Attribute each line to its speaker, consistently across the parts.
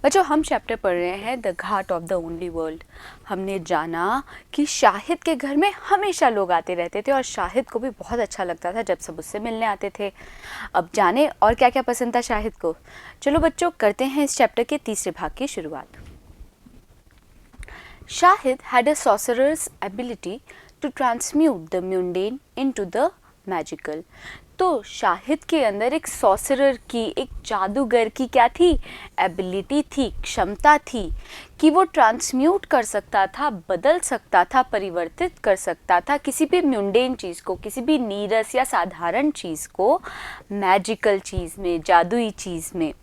Speaker 1: बच्चों हम चैप्टर पढ़ रहे हैं the Ghat of the only world. हमने जाना कि शाहिद के घर में हमेशा लोग आते रहते थे और शाहिद को भी बहुत अच्छा लगता था जब सब उससे मिलने आते थे। अब जाने और क्या क्या पसंद था शाहिद को। चलो बच्चों करते हैं इस चैप्टर के तीसरे भाग की शुरुआत। Shahid had a sorcerer's ability to transmute the mundane into the magical। तो शाहिद के अंदर एक सॉसरर की, एक जादूगर की क्या थी, एबिलिटी थी, क्षमता थी कि वो ट्रांसम्यूट कर सकता था, बदल सकता था, परिवर्तित कर सकता था किसी भी म्यूंडेन चीज़ को, किसी भी नीरस या साधारण चीज़ को मैजिकल चीज़ में, जादुई चीज़ में।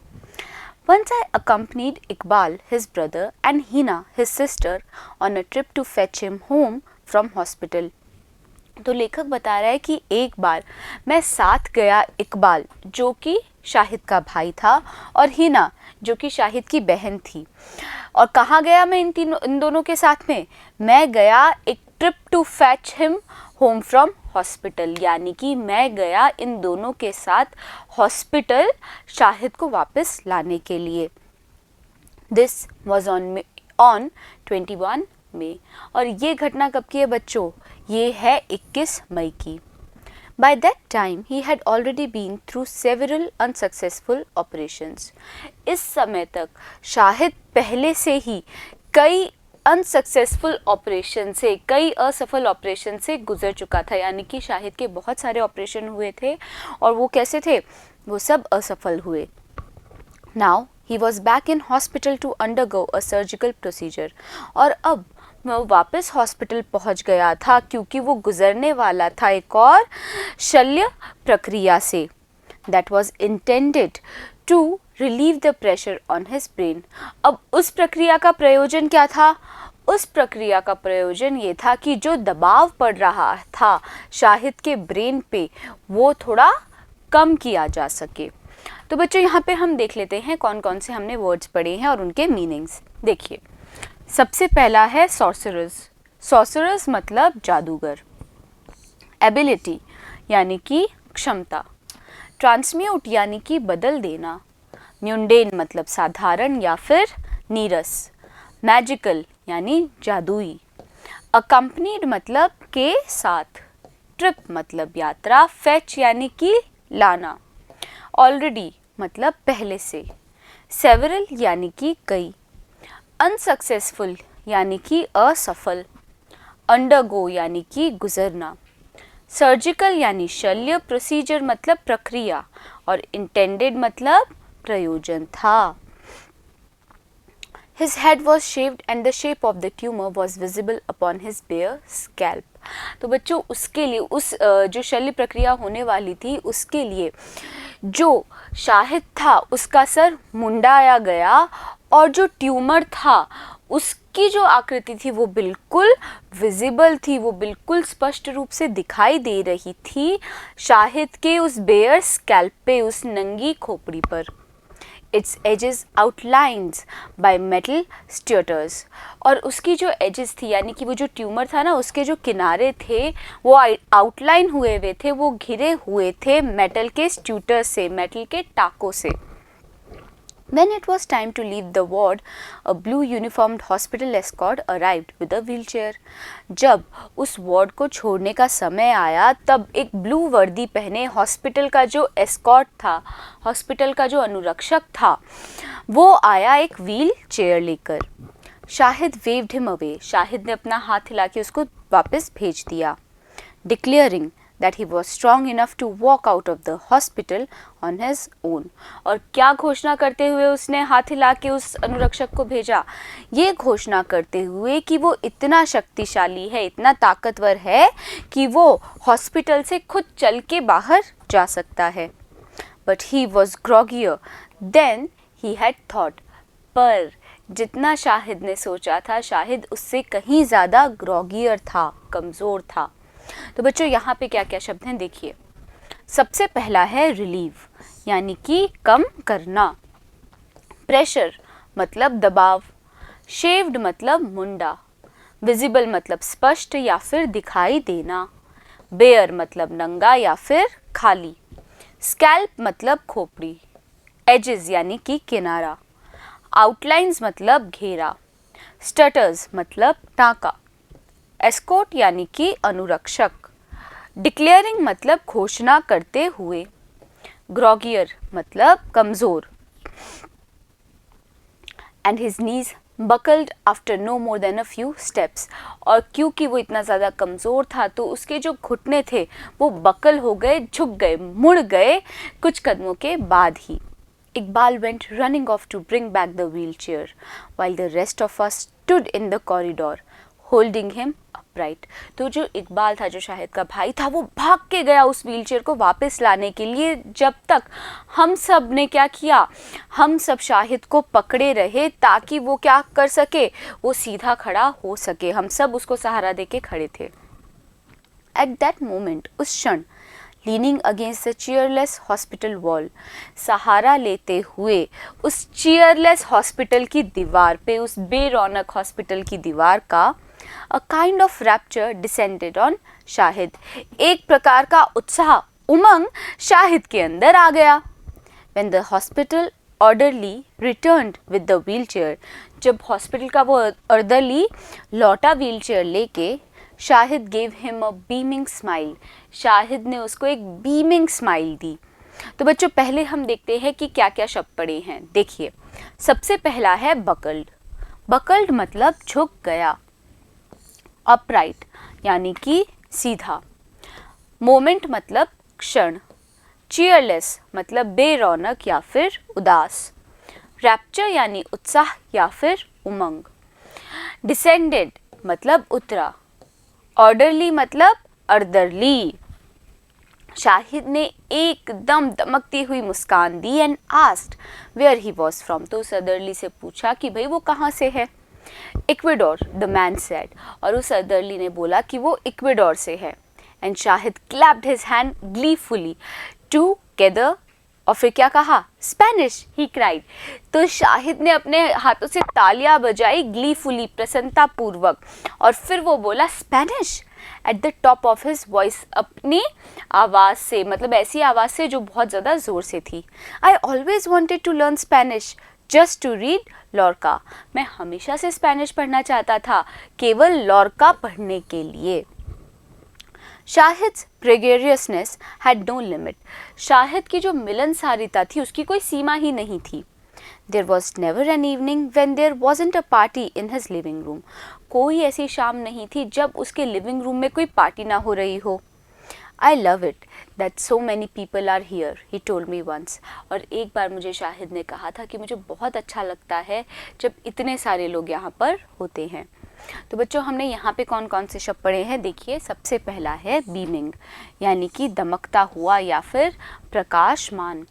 Speaker 1: Once I accompanied Iqbal, his brother, and Hina, his sister, on a trip to fetch him home from hospital। तो लेखक बता रहा है कि एक बार मैं साथ गया इकबाल जो कि शाहिद का भाई था और हिना जो कि शाहिद की बहन थी। और कहाँ गया मैं इन दोनों के साथ में? मैं गया एक trip to fetch him home from hospital, यानी कि मैं गया इन दोनों के साथ हॉस्पिटल शाहिद को वापस लाने के लिए। दिस वॉज ऑन 21 मई। और ये घटना कब की है बच्चों? ये है 21 मई की। By that time he had already been through several unsuccessful operations। इस समय तक शाहिद पहले से ही कई अनसक्सेसफुल ऑपरेशन से, कई असफल ऑपरेशन से गुजर चुका था, यानी कि शाहिद के बहुत सारे ऑपरेशन हुए थे और वो कैसे थे? वो सब असफल हुए। Now he was back in hospital to undergo a surgical procedure। और अब वो वापस हॉस्पिटल पहुंच गया था क्योंकि वो गुजरने वाला था एक और शल्य प्रक्रिया से। That was intended to relieve the pressure on his brain। अब उस प्रक्रिया का प्रयोजन क्या था? उस प्रक्रिया का प्रयोजन ये था कि जो दबाव पड़ रहा था शाहिद के ब्रेन पे वो थोड़ा कम किया जा सके। तो बच्चों यहाँ पे हम देख लेते हैं कौन कौन से हमने वर्ड्स पढ़े हैं और उनके मीनिंग्स। देखिए सबसे पहला है सॉर्सरर्स। सॉर्सरर्स मतलब जादूगर। एबिलिटी यानी कि क्षमता। ट्रांसम्यूट यानी कि बदल देना। म्यूंडेन मतलब साधारण या फिर नीरस। मैजिकल यानी जादुई। अकम्पनीड मतलब के साथ। ट्रिप मतलब यात्रा। फेच यानी कि लाना। ऑलरेडी मतलब पहले से। सेवरल यानी कि कई। अनसक्सेसफुल यानी कि असफल। अंडरगो यानी कि गुजरना। सर्जिकल यानी शल्य। प्रोसीजर मतलब प्रक्रिया और इंटेंडेड मतलब प्रयोजन था। His head was shaved and the shape of the tumor was visible upon his bare scalp। तो बच्चों उसके लिए उस जो शल्य प्रक्रिया होने वाली थी उसके लिए जो शाहिद था उसका सर मुंडाया गया और जो ट्यूमर था उसकी जो आकृति थी वो बिल्कुल विजिबल थी, वो बिल्कुल स्पष्ट रूप से दिखाई दे रही थी शाहिद के उस बेयर स्कैल्प पे, उस नंगी खोपड़ी पर। Its edges outlines by metal stuters। और उसकी जो edges थी यानी कि वो जो ट्यूमर था ना उसके जो किनारे थे वो आउटलाइन हुए हुए थे, वो घिरे हुए थे मेटल के स्ट्यूटर्स से, मेटल के टाकों से। When it was time to leave the ward, a blue uniformed hospital escort arrived with a wheelchair। जब उस वार्ड को छोड़ने का समय आया तब एक ब्लू वर्दी पहने हॉस्पिटल का जो एस्कॉर्ट था, हॉस्पिटल का जो अनुरक्षक था, वो आया एक व्हील चेयर लेकर। Shahid waived him away. Shahid ने अपना हाथ हिला के उसको वापस भेज दिया। Declaring that he was strong enough to walk out of the hospital on his own। और क्या घोषणा करते हुए उसने हाथ हिला के उस अनुरक्षक को भेजा? ये घोषणा करते हुए कि वो इतना शक्तिशाली है, इतना ताकतवर है कि वो हॉस्पिटल से खुद चल के बाहर जा सकता है। But he was groggier than he had thought। पर जितना शाहिद ने सोचा था शाहिद उससे कहीं ज़्यादा ग्रॉगियर था, कमज़ोर था। तो बच्चों यहाँ पे क्या क्या शब्द हैं देखिए। सबसे पहला है रिलीव यानी कि कम करना। प्रेशर मतलब दबाव। शेव्ड मतलब मुंडा। विजिबल मतलब स्पष्ट या फिर दिखाई देना। बेयर मतलब नंगा या फिर खाली। स्कैल्प मतलब खोपड़ी। एजेस यानी कि किनारा। आउटलाइंस मतलब घेरा, स्टटर्स मतलब टाँका, एस्कॉर्ट यानी कि अनुरक्षक, डिक्लेयरिंग मतलब घोषणा करते हुए, ग्रॉगियर मतलब कमजोर, and his knees buckled after no more than a few steps, और क्योंकि वो इतना ज़्यादा कमज़ोर था तो उसके जो घुटने थे वो बकल हो गए, झुक गए, मुड़ गए कुछ कदमों के बाद ही. Iqbal went running off to bring back the wheelchair, while the rest of us stood in the corridor, holding him upright. तो जो इकबाल था, जो शाहिद का भाई था, वो भाग के गया उस व्हीलचेयर को वापस लाने के लिए, जब तक हम सब ने क्या किया, हम सब शाहिद को पकड़े रहे ताकि वो क्या कर सके, वो सीधा खड़ा हो सके. हम सब उसको सहारा दे के खड़े थे. At that moment, उस क्षण, leaning against the chairless hospital wall, सहारा लेते हुए उस चेयरलेस हॉस्पिटल की दीवार पे, उस बेरौनक हॉस्पिटल की दीवार का, a kind of rapture descended on Shahid, एक प्रकार का उत्साह, उमंग शाहिद के अंदर आ गया. When the hospital orderly returned with the wheelchair, जब हॉस्पिटल का वो ऑर्डरली लौटा व्हीलचेयर लेके, Shahid gave him a beaming smile, Shahid ने उसको एक बीमिंग स्माइल दी. तो बच्चों पहले हम देखते हैं कि क्या क्या शब्द पढ़े हैं. देखिए, सबसे पहला है बकल्ड. बकल्ड मतलब झुक गया. अपराइट यानी कि सीधा. मोमेंट मतलब क्षण. चीयरलेस मतलब बेरौनक या फिर उदास. रैप्चर यानी उत्साह या फिर उमंग. डिसेंडेड मतलब उतरा. ऑर्डरली मतलब अर्दरली. शाहिद ने एकदम दमकती हुई मुस्कान दी and asked where he was from. तो उस अर्दरली से पूछा कि भाई वो कहाँ से है. इक्वेडोर द मैन सेड, और उस अर्दरली ने बोला कि वो इक्वेडोर से है. And Shahid clapped his hand gleefully together, और फिर क्या कहा, स्पेनिश, ही क्राइड. तो शाहिद ने अपने हाथों से तालियां बजाई ग्लीफुली, प्रसन्नता पूर्वक, और फिर वो बोला Spanish at the top of his voice, अपनी आवाज़ से, मतलब ऐसी आवाज़ से जो बहुत ज़्यादा ज़ोर से थी. I always wanted to learn Spanish just to read Lorca. मैं हमेशा से स्पेनिश पढ़ना चाहता था, केवल लॉर्का पढ़ने के लिए. Shahid's gregariousness had no limit. Shahid की जो मिलनसारिता थी उसकी कोई सीमा ही नहीं थी. There was never an evening when there wasn't a party in his living room. कोई ऐसी शाम नहीं थी जब उसके लिविंग रूम में कोई पार्टी ना हो रही हो. I love it that so many people are here, he told me once. और एक बार मुझे शाहिद ने कहा था कि मुझे बहुत अच्छा लगता है जब इतने सारे लोग यहाँ पर होते हैं. तो बच्चों हमने यहाँ पे कौन कौन से शब्द पढ़े हैं. देखिए, सबसे पहला है बीमिंग यानी कि दमकता हुआ या फिर प्रकाशमान.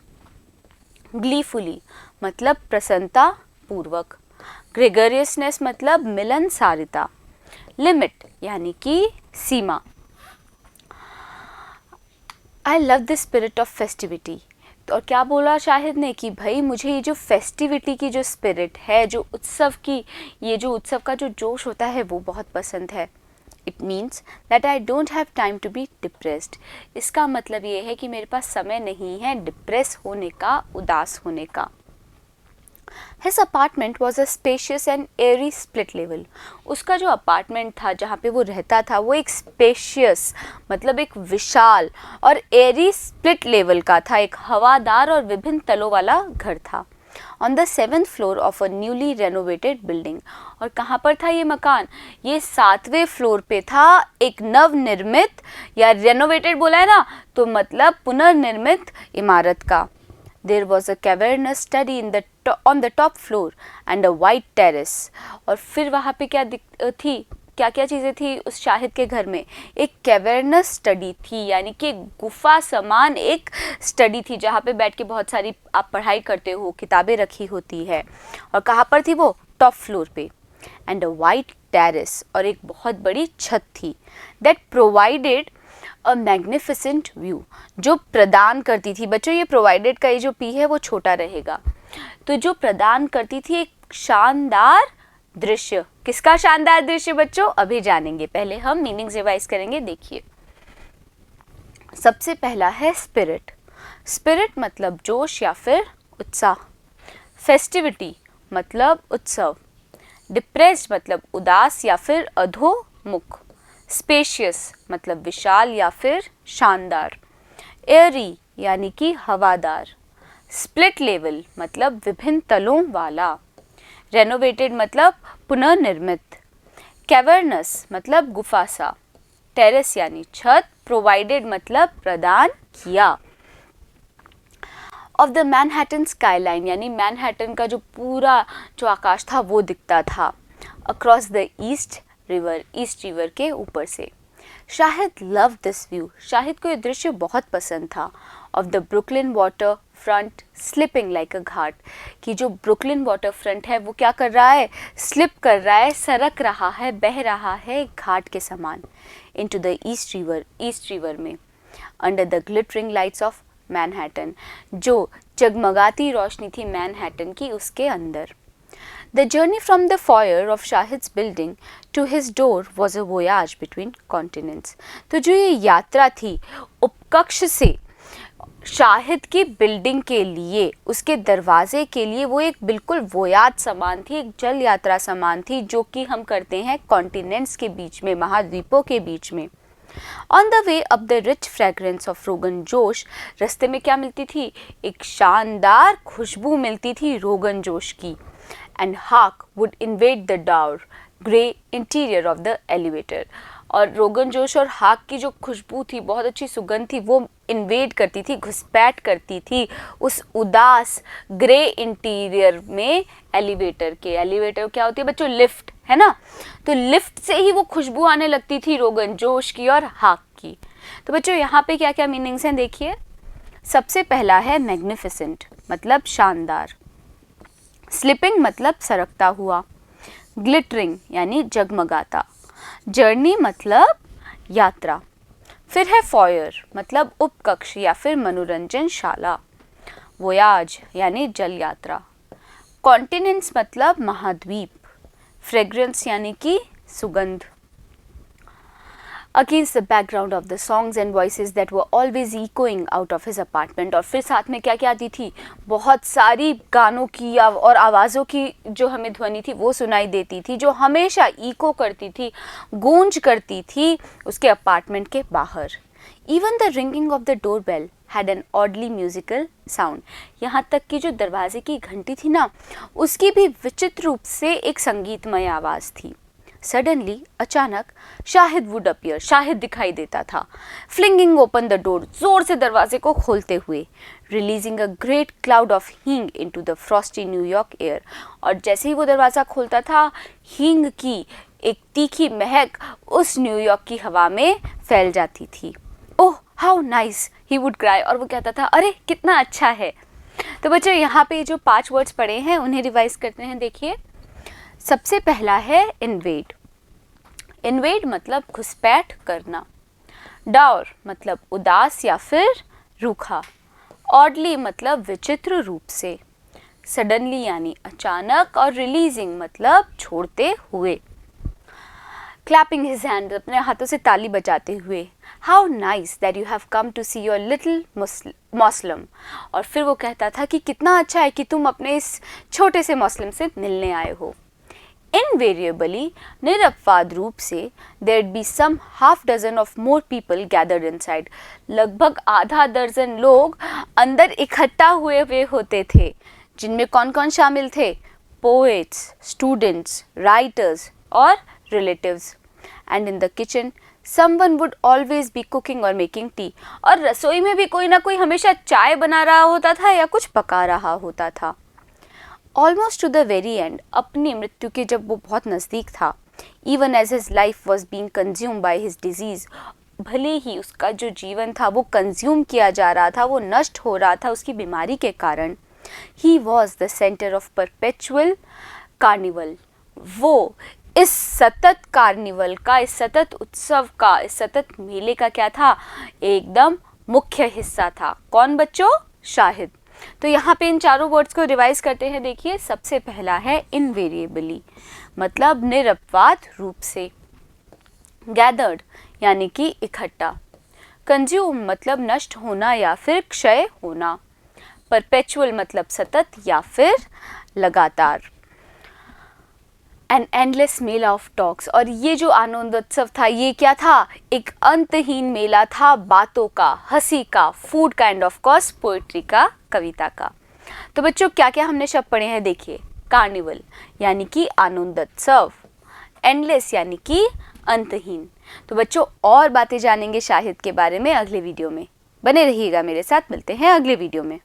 Speaker 1: ग्लीफुली मतलब प्रसन्नता पूर्वक. ग्रेगरियसनेस मतलब मिलनसारिता. लिमिट यानी कि सीमा. I love the spirit of festivity. और क्या बोला शाहिद ने कि भाई मुझे ये जो फेस्टिविटी की जो स्पिरिट है, जो उत्सव की, ये जो उत्सव का जो जोश होता है वो बहुत पसंद है. It means that I don't have time to be depressed. इसका मतलब ये है कि मेरे पास समय नहीं है डिप्रेस होने का, उदास होने का. His apartment was a spacious and airy split level. उसका जो अपार्टमेंट था जहाँ पे वो रहता था वो एक स्पेशियस मतलब एक विशाल और एरी स्प्लिट लेवल का था, एक हवादार और विभिन्न तलों वाला घर था. On the 7th floor of a newly renovated building. और कहाँ पर था ये मकान, ये 7वें फ्लोर पे था एक नवनिर्मित, या रेनोवेटेड बोला है ना तो मतलब पुनर्निर्मित इमारत का. There was a cavernous study on the top floor and a white terrace. और फिर वहाँ पे क्या थी, क्या क्या चीज़ें थी उस शाहिद के घर में. एक कैवर्नस स्टडी थी यानी कि गुफा समान एक स्टडी थी जहाँ पे बैठ के बहुत सारी आप पढ़ाई करते हो, किताबें रखी होती है. और कहाँ पर थी वो, टॉप फ्लोर पे. एंड अ वाइट टेरेस, और एक बहुत बड़ी छत थी. That provided a magnificent view, जो प्रदान करती थी. बच्चों ये प्रोवाइडेड का ये जो पी है वो छोटा रहेगा. तो जो प्रदान करती थी एक शानदार दृश्य. किसका शानदार दृश्य बच्चों, अभी जानेंगे. पहले हम मीनिंग्स रिवाइज करेंगे. देखिए, सबसे पहला है स्पिरिट. स्पिरिट मतलब जोश या फिर उत्साह. फेस्टिविटी मतलब उत्सव, डिप्रेस्ड मतलब उदास या फिर अधोमुख, स्पेशियस मतलब विशाल या फिर शानदार, एयरी यानी कि हवादार, स्प्लिट लेवल मतलब विभिन्न तलों वाला, रेनोवेटेड मतलब पुनर्निर्मित, कैवर्नस मतलब गुफासा, टेरेस यानी छत, प्रोवाइडेड मतलब प्रदान किया। ऑफ द मैनहट्टन स्काईलाइन यानी मैनहट्टन का जो पूरा जो आकाश था वो दिखता था, अक्रॉस द ईस्ट रिवर के ऊपर से। Shahid love this view, Shahid को ये दृश्य बहुत पसंद था। Of the Brooklyn water front slipping like a ghat, कि जो ब्रुकलिन वाटर फ्रंट है वो क्या कर रहा है, स्लिप कर रहा है, सरक रहा है, बह रहा है घाट के समान। इनटू द ईस्ट रिवर में, under the glittering lights off Manhattan, जो जगमगाती रोशनी थी मैनहट्टन की उसके अंदर। The journey from the foyer of Shahid's building to his door was a voyage between continents. तो जो ये यात्रा थी उपकक्ष से शाहिद की बिल्डिंग के लिए, उसके दरवाजे के लिए, वो एक बिल्कुल वोयाज समान थी, एक जल यात्रा समान थी जो कि हम करते हैं कॉन्टिनेंट्स के बीच में, महाद्वीपों के बीच में। On the way up the rich fragrance of rogan josh, रास्ते में क्या मिलती थी, एक शानदार खुशबू मिलती थी रोगन जोश की। And hawk would invade the dour grey interior of the elevator, और रोगन जोश और हाक की जो खुशबू थी, बहुत अच्छी सुगंध थी, वो इन्वेड करती थी, घुसपैठ करती थी उस उदास ग्रे इंटीरियर में एलिवेटर के। एलिवेटर क्या होती है बच्चों, लिफ्ट है ना, तो लिफ्ट से ही वो खुशबू आने लगती थी रोगन जोश की और हाक की। तो बच्चों यहाँ पे क्या क्या मीनिंग्स हैं देखिए। सबसे पहला है मैग्निफिसेंट मतलब शानदार, स्लिपिंग मतलब सरकता हुआ, ग्लिटरिंग यानी जगमगाता, जर्नी मतलब यात्रा, फिर है फॉयर मतलब उपकक्ष या फिर मनोरंजन शाला, वोयाज यानी जल यात्रा, कॉन्टिनेंट्स मतलब महाद्वीप, फ्रेग्रेंस यानी कि सुगंध। Against the background of the songs and voices that were always echoing out of his apartment, और फिर साथ में क्या क्या आती थी, बहुत सारी गानों की और आवाज़ों की जो हमें ध्वनि थी वो सुनाई देती थी, जो हमेशा इको करती थी, गूंज करती थी उसके अपार्टमेंट के बाहर। Even the ringing of the doorbell had an oddly musical sound, यहाँ तक कि जो दरवाजे की घंटी थी ना, उसकी भी विचित्र रूप से एक संगीतमय आवाज़ थी। सडनली अचानक शाहिद वुड अपीयर, शाहिद दिखाई देता था, फ्लिंगिंग ओपन द डोर, जोर से दरवाजे को खोलते हुए, releasing a great cloud of hing into the frosty New York air, और जैसे ही वो दरवाज़ा खोलता था हींग की एक तीखी महक उस न्यूयॉर्क की हवा में फैल जाती थी। Oh how nice he would cry, और वो कहता था अरे कितना अच्छा है। तो बच्चों यहाँ पे जो 5 वर्ड्स पढ़े हैं उन्हें रिवाइज करते हैं। देखिए सबसे पहला है इन्वेड, इन्वेड मतलब घुसपैठ करना, डाउर मतलब उदास या फिर रूखा, ऑडली मतलब विचित्र रूप से, सडनली यानी अचानक, और रिलीजिंग मतलब छोड़ते हुए, क्लैपिंग हिज हैंड अपने हाथों से ताली बजाते हुए, how nice that you have come to see your little Moslem, और फिर वो कहता था कि कितना अच्छा है कि तुम अपने इस छोटे से मौसलम से मिलने आए हो। Invariably, निरपवाद रूप से there'd be some half dozen of more people gathered inside, लगभग आधा दर्जन लोग अंदर इकट्ठा हुए होते थे, जिनमें कौन कौन शामिल थे, पोएट्स, स्टूडेंट्स, राइटर्स और relatives. And in the kitchen someone would always be cooking or making tea, और रसोई में भी कोई ना कोई हमेशा चाय बना रहा होता था या कुछ पका रहा होता था। Almost to the very end, अपनी मृत्यु के जब वो बहुत नज़दीक था, even as his life was being consume by his disease, भले ही उसका जो जीवन था वो कंज्यूम किया जा रहा था, वो नष्ट हो रहा था उसकी बीमारी के कारण, he was the centre of perpetual carnival, वो इस सतत कार्निवल का, इस सतत उत्सव का, इस सतत मेले का क्या था, एकदम मुख्य हिस्सा था। कौन बच्चों, शाहिद। तो यहाँ पे इन चारों वर्ड्स को रिवाइज करते हैं। देखिए सबसे पहला है इनवेरिएबली मतलब निरपवाद रूप से, गैदर्ड यानी कि इकट्ठा, कंज्यूम मतलब नष्ट होना या फिर क्षय होना, परपेचुअल मतलब सतत या फिर लगातार। An endless Mela of talks. और ये जो आनंदोत्सव था ये क्या था, एक अंतहीन मेला था बातों का, हंसी का, फूड का एंड ऑफ कोर्स पोइट्री का, कविता का। तो बच्चों क्या क्या हमने शब्द पढ़े हैं देखिए, कार्निवल यानी कि आनंदोत्सव, एंडलेस यानी कि अंतहीन। तो बच्चों और बातें जानेंगे शाहिद के बारे में अगले वीडियो में, बने रहिएगा मेरे साथ, मिलते हैं अगले वीडियो में।